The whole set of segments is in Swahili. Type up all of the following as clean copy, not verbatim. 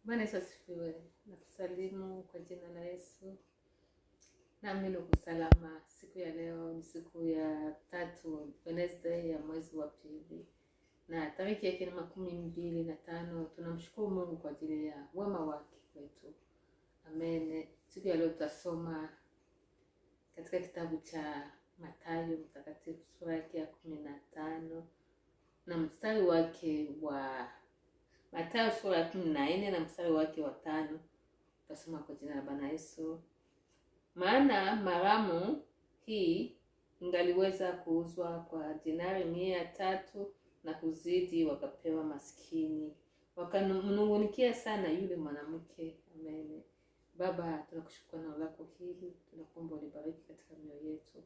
Bwana Yesu asifiwe. Nakusalimu kwa jina la Yesu. Naamini uko salama. Siku ya leo ni siku ya 3, Wednesday ya mwezi wa pili. Na tariki yake ni 25. Tunamshukuru Mungu kwa ajili ya wema wake kwetu. Amen. Siku ya leo tutasoma katika kitabu cha Mathayo mtakatifu sura yake ya 15 na mstari wake wa Mathayo sura ya 14 na mstari wake wa 5. Tutasoma kwa jina la Bwana Yesu. Maana maramu hii ingaliweza kuuzwa kwa dinari 300 na kuzidi, wakapewa maskini. Wakamnungunikia sana yule mwanamke. Amen. Baba, tunakushukuru na lako hili, tunakuomba ulibariki katika mioyo yetu.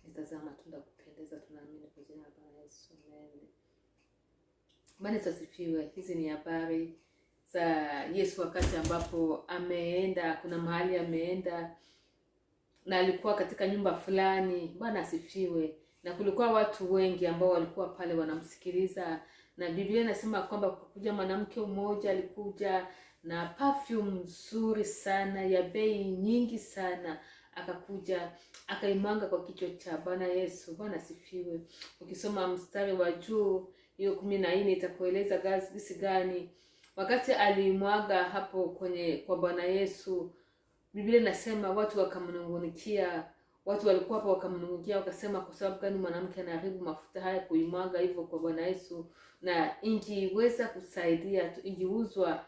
Nitazama matunda kupendeza, tunaamini kwa jina la Bwana Yesu. Amen. Bwana asifiwe. Hizi ni habari za Yesu wakati ambapo ameenda, kuna mahali ameenda na alikuwa katika nyumba fulani. Bwana asifiwe. Na kulikuwa watu wengi ambao walikuwa pale wanamsikiliza, na Biblia inasema kwamba kukuja mwanamke mmoja alikuja na perfume nzuri sana ya bei nyingi sana, akakuja akaimanga kwa kichwa cha Bwana Yesu. Bwana asifiwe. Ukisoma mstari wa juu hiyo 14 itakueleza gasi gani wakati alimwaga hapo kwa Bwana Yesu. Biblia inasema watu wakamnungunikia, watu walikuwa hapo wakamnungunikia, wakasema kwa sababu gani mwanamke anaharibu mafuta haya kuimwaga hivyo kwa Bwana Yesu, na ingeweza kusaidia, ingeuzwa,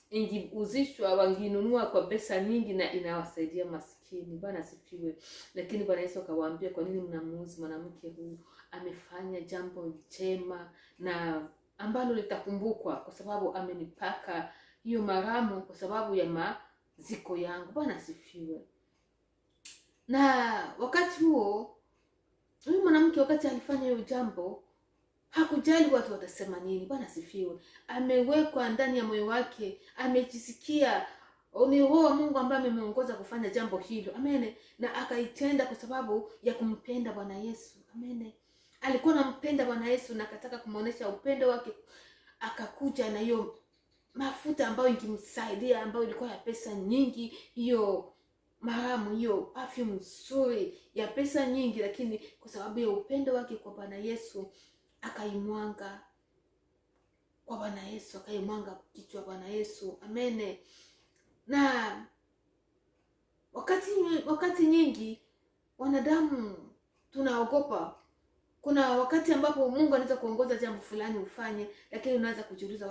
ingeuzishwa, wanginunua kwa pesa nyingi na inawasaidia maskini. Bwana asifiwe. Lakini Bwana Yesu akawaambia, kwa nini mnamuuzi mwanamke huyu? Amefanya jambo jema na ambalo litakumbukwa, kwa sababu amenipaka hiyo maramu kwa sababu ya maziko yangu. Bwana asifiwe. Na wakati huo huyu mwanamke, wakati alifanya hiyo jambo, hakujali watu watasema nini. Bwana asifiwe. Amewekwa ndani ya moyo wake, amejisikia ni roho wa Mungu ambaye amemuongoza kufanya jambo hilo. Amen. Na akaitenda kwa sababu ya kumpenda Bwana Yesu. Amen. Alikuwa anampenda Bwana Yesu na akataka kumuonesha upendo wake, akakuja na hiyo mafuta ambayo ingimsaidia, ambayo ilikuwa ya pesa nyingi, hiyo maramu, hiyo perfume nzuri ya pesa nyingi, lakini kwa sababu ya upendo wake kwa Bwana Yesu akaimwanga kwa Bwana Yesu, akaimwanga kichwa Bwana Yesu. Amen. Na wakati nyingi wanadamu tunaogopa. Kuna wakati ambapo Mungu anaweza kuongoza jambo fulani ufanye, lakini unaanza kujiuliza